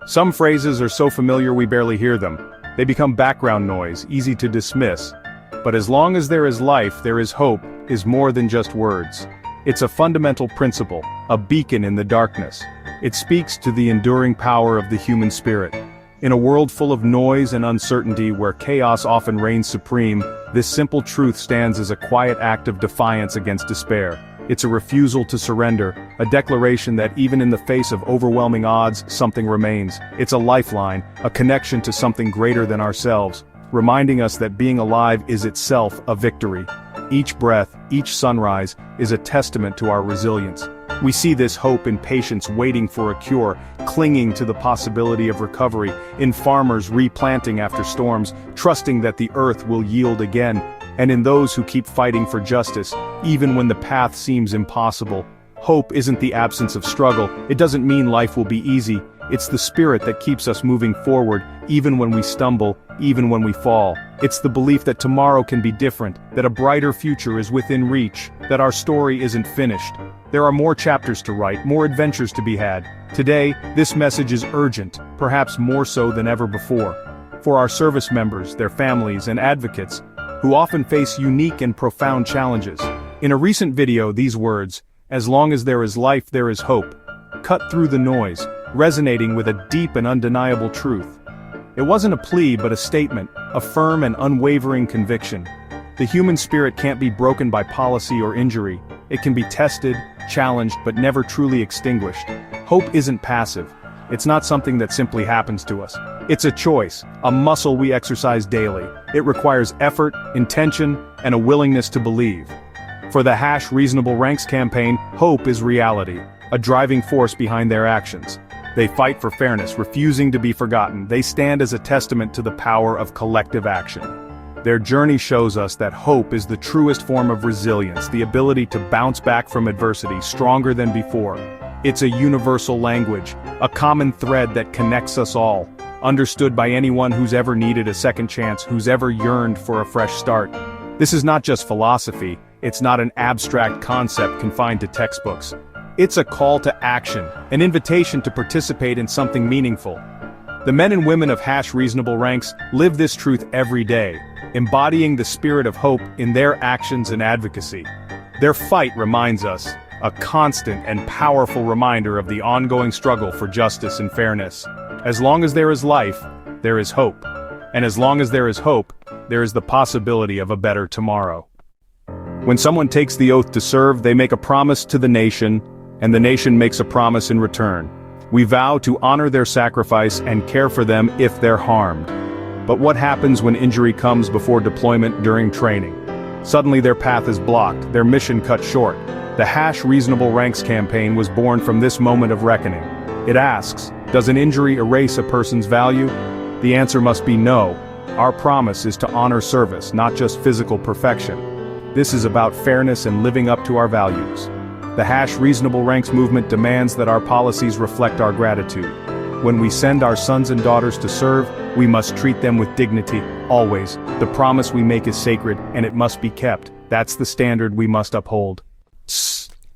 Some phrases are so familiar we barely hear them. They become background noise, easy to dismiss. But as long as there is life, there is hope, is more than just words. It's a fundamental principle, a beacon in the darkness. It speaks to the enduring power of the human spirit. In a world full of noise and uncertainty where chaos often reigns supreme, this simple truth stands as a quiet act of defiance against despair. It's a refusal to surrender, a declaration that even in the face of overwhelming odds, something remains. It's a lifeline, a connection to something greater than ourselves, reminding us that being alive is itself a victory. Each breath, each sunrise, is a testament to our resilience. We see this hope in patients waiting for a cure, clinging to the possibility of recovery, in farmers replanting after storms, trusting that the earth will yield again, and in those who keep fighting for justice, even when the path seems impossible. Hope isn't the absence of struggle. It doesn't mean life will be easy. It's the spirit that keeps us moving forward, even when we stumble, even when we fall. It's the belief that tomorrow can be different, that a brighter future is within reach, that our story isn't finished. There are more chapters to write, more adventures to be had. Today, this message is urgent, perhaps more so than ever before. For our service members, their families, and advocates, who often face unique and profound challenges. In a recent video, these words, "As long as there is life, there is hope," cut through the noise, resonating with a deep and undeniable truth. It wasn't a plea but a statement, a firm and unwavering conviction. The human spirit can't be broken by policy or injury. It can be tested, challenged, but never truly extinguished. Hope isn't passive. It's not something that simply happens to us. It's a choice, a muscle we exercise daily. It requires effort, intention, and a willingness to believe. For the #ReasonableRanks campaign, hope is reality, a driving force behind their actions. They fight for fairness, refusing to be forgotten. They stand as a testament to the power of collective action. Their journey shows us that hope is the truest form of resilience, the ability to bounce back from adversity stronger than before. It's a universal language, a common thread that connects us all, understood by anyone who's ever needed a second chance, who's ever yearned for a fresh start. This is not just philosophy, it's not an abstract concept confined to textbooks. It's a call to action, an invitation to participate in something meaningful. The men and women of #ReasonableRanks live this truth every day, embodying the spirit of hope in their actions and advocacy. Their fight reminds us, a constant and powerful reminder of the ongoing struggle for justice and fairness. As long as there is life, there is hope. And as long as there is hope, there is the possibility of a better tomorrow. When someone takes the oath to serve, they make a promise to the nation, and the nation makes a promise in return. We vow to honor their sacrifice and care for them if they're harmed. But what happens when injury comes before deployment during training? Suddenly their path is blocked, their mission cut short. The #ReasonableRanks campaign was born from this moment of reckoning. It asks, does an injury erase a person's value? The answer must be no. Our promise is to honor service, not just physical perfection. This is about fairness and living up to our values. The #ReasonableRanks movement demands that our policies reflect our gratitude. When we send our sons and daughters to serve, we must treat them with dignity, always. The promise we make is sacred, and it must be kept. That's the standard we must uphold.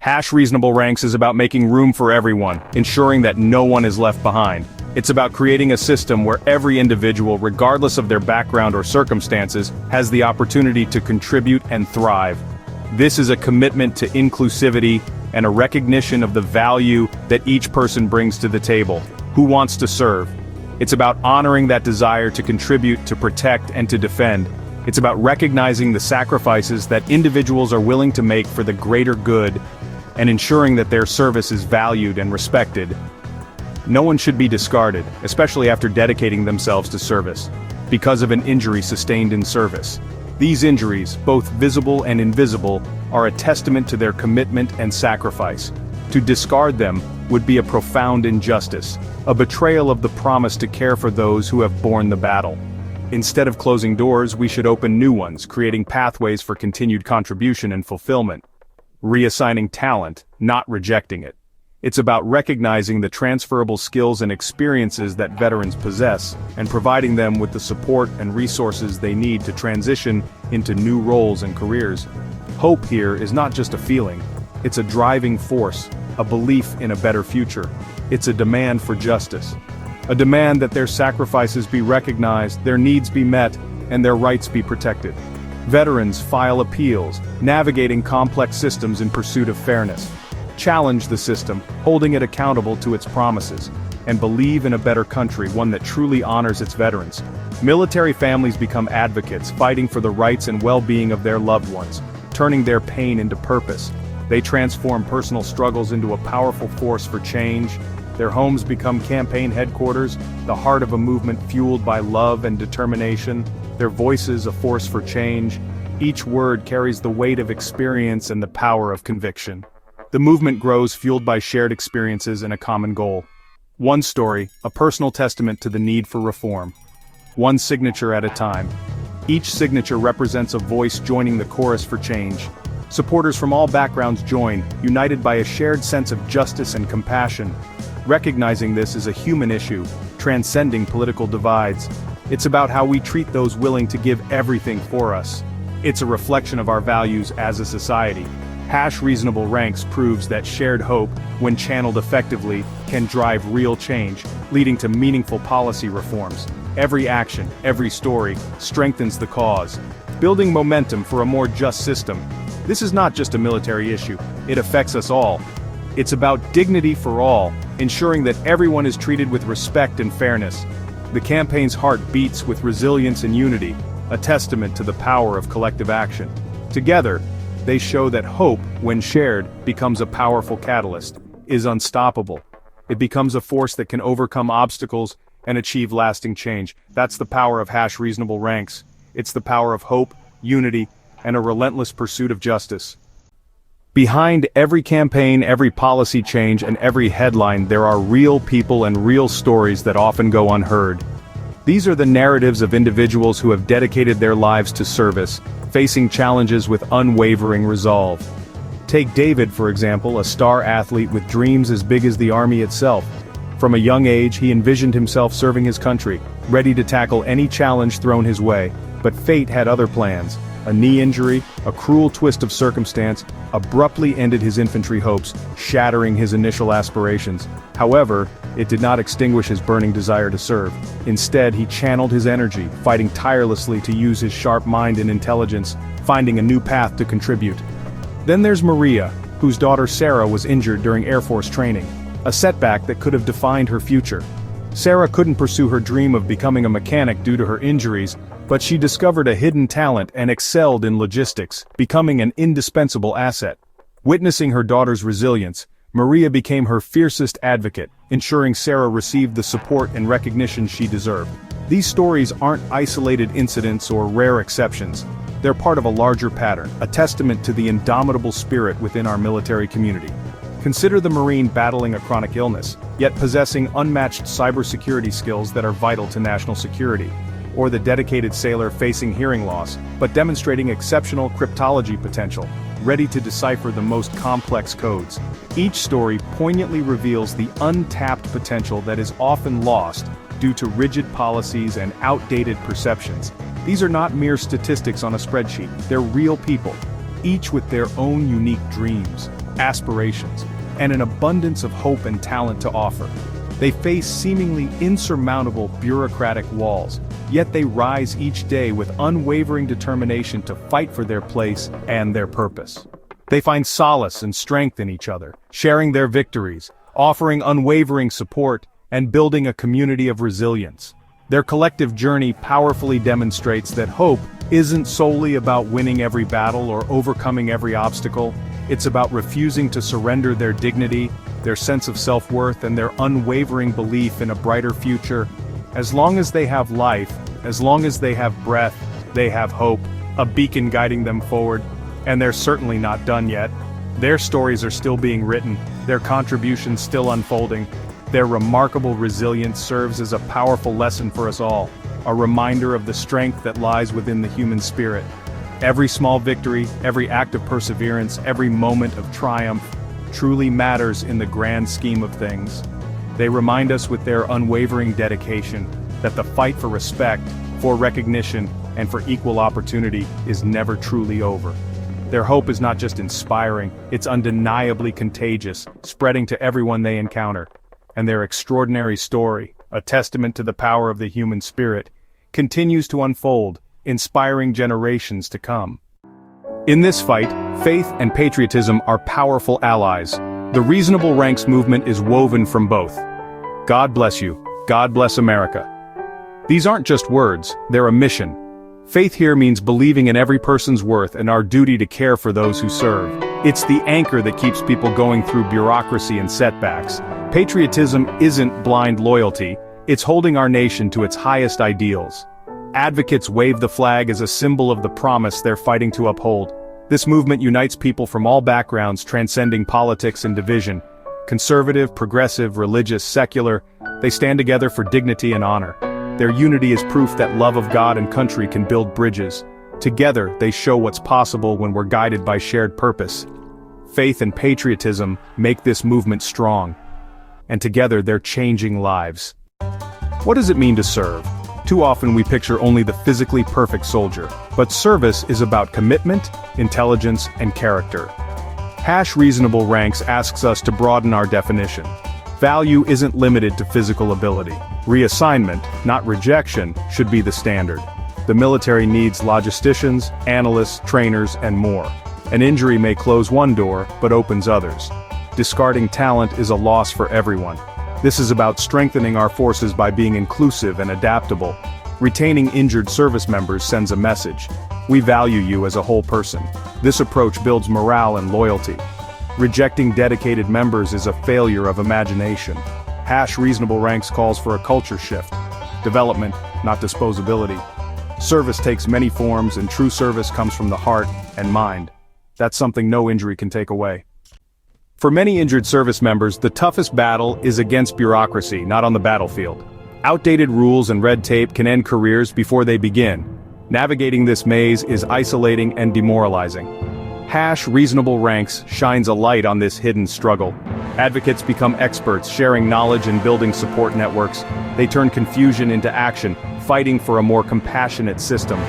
#ReasonableRanks is about making room for everyone, ensuring that no one is left behind. It's about creating a system where every individual, regardless of their background or circumstances, has the opportunity to contribute and thrive. This is a commitment to inclusivity and a recognition of the value that each person brings to the table. Who wants to serve? It's about honoring that desire to contribute, to protect, and to defend. It's about recognizing the sacrifices that individuals are willing to make for the greater good, and ensuring that their service is valued and respected. No one should be discarded, especially after dedicating themselves to service, because of an injury sustained in service. These injuries, both visible and invisible, are a testament to their commitment and sacrifice. To discard them would be a profound injustice, a betrayal of the promise to care for those who have borne the battle. Instead of closing doors, we should open new ones, creating pathways for continued contribution and fulfillment. Reassigning talent, not rejecting it. It's about recognizing the transferable skills and experiences that veterans possess, and providing them with the support and resources they need to transition into new roles and careers. Hope here is not just a feeling, it's a driving force, a belief in a better future. It's a demand for justice. a demand that their sacrifices be recognized, their needs be met, and their rights be protected. Veterans file appeals, navigating complex systems in pursuit of fairness. Challenge the system, holding it accountable to its promises, and believe in a better country, one that truly honors its veterans. Military families become advocates, fighting for the rights and well-being of their loved ones, turning their pain into purpose. They transform personal struggles into a powerful force for change. Their homes become campaign headquarters, the heart of a movement fueled by love and determination. Their voices a force for change. Each word carries the weight of experience and the power of conviction. The movement grows fueled by shared experiences and a common goal. One story, a personal testament to the need for reform. One signature at a time. Each signature represents a voice joining the chorus for change. Supporters from all backgrounds join, united by a shared sense of justice and compassion. Recognizing this is a human issue, transcending political divides. It's about how we treat those willing to give everything for us. It's a reflection of our values as a society. #ReasonableRanks proves that shared hope, when channeled effectively, can drive real change, leading to meaningful policy reforms. Every action, every story, strengthens the cause, building momentum for a more just system. This is not just a military issue, it affects us all. It's about dignity for all, ensuring that everyone is treated with respect and fairness. The campaign's heart beats with resilience and unity, a testament to the power of collective action. Together, they show that hope, when shared, becomes a powerful catalyst, is unstoppable. It becomes a force that can overcome obstacles and achieve lasting change. That's the power of #ReasonableRanks. It's the power of hope, unity, and a relentless pursuit of justice. Behind every campaign, every policy change, and every headline, there are real people and real stories that often go unheard. These are the narratives of individuals who have dedicated their lives to service, facing challenges with unwavering resolve. Take David, for example, a star athlete with dreams as big as the army itself. From a young age, he envisioned himself serving his country, ready to tackle any challenge thrown his way. But fate had other plans. A knee injury, a cruel twist of circumstance, abruptly ended his infantry hopes, shattering his initial aspirations. However, it did not extinguish his burning desire to serve. Instead, he channeled his energy, fighting tirelessly to use his sharp mind and intelligence, finding a new path to contribute. Then there's Maria, whose daughter Sarah was injured during Air Force training, a setback that could have defined her future. Sarah couldn't pursue her dream of becoming a mechanic due to her injuries, but she discovered a hidden talent and excelled in logistics, becoming an indispensable asset. Witnessing her daughter's resilience, Maria became her fiercest advocate, ensuring Sarah received the support and recognition she deserved. These stories aren't isolated incidents or rare exceptions. They're part of a larger pattern, a testament to the indomitable spirit within our military community. Consider the Marine battling a chronic illness, yet possessing unmatched cybersecurity skills that are vital to national security. Or the dedicated sailor facing hearing loss, but demonstrating exceptional cryptology potential, ready to decipher the most complex codes. Each story poignantly reveals the untapped potential that is often lost due to rigid policies and outdated perceptions. These are not mere statistics on a spreadsheet, they're real people, each with their own unique dreams, aspirations, and an abundance of hope and talent to offer. They face seemingly insurmountable bureaucratic walls, yet they rise each day with unwavering determination to fight for their place and their purpose. They find solace and strength in each other, sharing their victories, offering unwavering support, and building a community of resilience. Their collective journey powerfully demonstrates that hope isn't solely about winning every battle or overcoming every obstacle. It's about refusing to surrender their dignity, their sense of self-worth, and their unwavering belief in a brighter future. As long as they have life, as long as they have breath, they have hope, a beacon guiding them forward. And they're certainly not done yet. Their stories are still being written, their contributions still unfolding. Their remarkable resilience serves as a powerful lesson for us all, a reminder of the strength that lies within the human spirit. Every small victory, every act of perseverance, every moment of triumph truly matters in the grand scheme of things. They remind us with their unwavering dedication that the fight for respect, for recognition, and for equal opportunity is never truly over. Their hope is not just inspiring, it's undeniably contagious, spreading to everyone they encounter. And their extraordinary story, a testament to the power of the human spirit, continues to unfold, inspiring generations to come. In this fight, faith and patriotism are powerful allies. The Reasonable Ranks movement is woven from both. God bless you. God bless America. These aren't just words, they're a mission. Faith here means believing in every person's worth and our duty to care for those who serve. It's the anchor that keeps people going through bureaucracy and setbacks. Patriotism isn't blind loyalty, it's holding our nation to its highest ideals. Advocates wave the flag as a symbol of the promise they're fighting to uphold. This movement unites people from all backgrounds, transcending politics and division. Conservative, progressive, religious, secular, they stand together for dignity and honor. Their unity is proof that love of God and country can build bridges. Together, they show what's possible when we're guided by shared purpose. Faith and patriotism make this movement strong. And together, they're changing lives. What does it mean to serve? Too often we picture only the physically perfect soldier, but service is about commitment, intelligence, and character. #ReasonableRanks asks us to broaden our definition. Value isn't limited to physical ability. Reassignment, not rejection, should be the standard. The military needs logisticians, analysts, trainers, and more. An injury may close one door, but opens others. Discarding talent is a loss for everyone. This is about strengthening our forces by being inclusive and adaptable. Retaining injured service members sends a message. We value you as a whole person. This approach builds morale and loyalty. Rejecting dedicated members is a failure of imagination. #ReasonableRanks calls for a culture shift. Development, not disposability. Service takes many forms, and true service comes from the heart and mind. That's something no injury can take away. For many injured service members, the toughest battle is against bureaucracy, not on the battlefield. Outdated rules and red tape can end careers before they begin. Navigating this maze is isolating and demoralizing. #ReasonableRanks shines a light on this hidden struggle. Advocates become experts, sharing knowledge and building support networks. They turn confusion into action, fighting for a more compassionate system.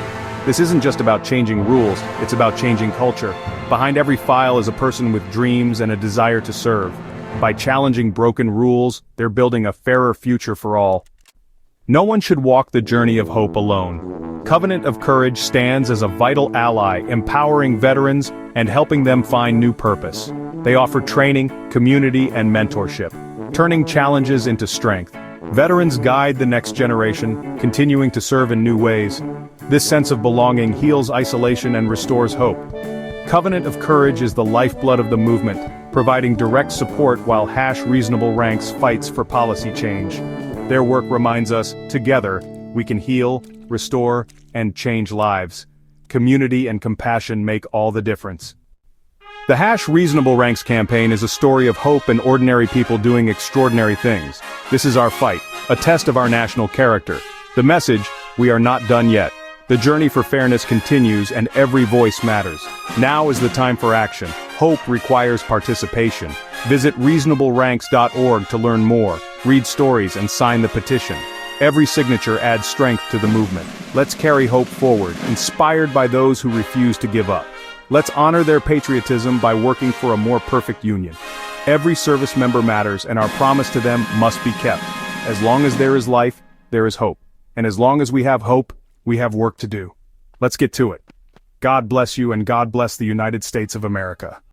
This isn't just about changing rules, it's about changing culture. Behind every file is a person with dreams and a desire to serve. By challenging broken rules, they're building a fairer future for all. No one should walk the journey of hope alone. Covenant of Courage stands as a vital ally, empowering veterans and helping them find new purpose. They offer training, community, and mentorship, turning challenges into strength. Veterans guide the next generation, continuing to serve in new ways. This sense of belonging heals isolation and restores hope. Covenant of Courage is the lifeblood of the movement, providing direct support while #ReasonableRanks fights for policy change. Their work reminds us, together, we can heal, restore, and change lives. Community and compassion make all the difference. The #ReasonableRanks campaign is a story of hope and ordinary people doing extraordinary things. This is our fight, a test of our national character. The message, we are not done yet. The journey for fairness continues and every voice matters. Now is the time for action. Hope requires participation. Visit reasonableranks.org to learn more, read stories, and sign the petition. Every signature adds strength to the movement. Let's carry hope forward, inspired by those who refuse to give up. Let's honor their patriotism by working for a more perfect union. Every service member matters, and our promise to them must be kept. As long as there is life, there is hope. And as long as we have hope, we have work to do. Let's get to it. God bless you, and God bless the United States of America.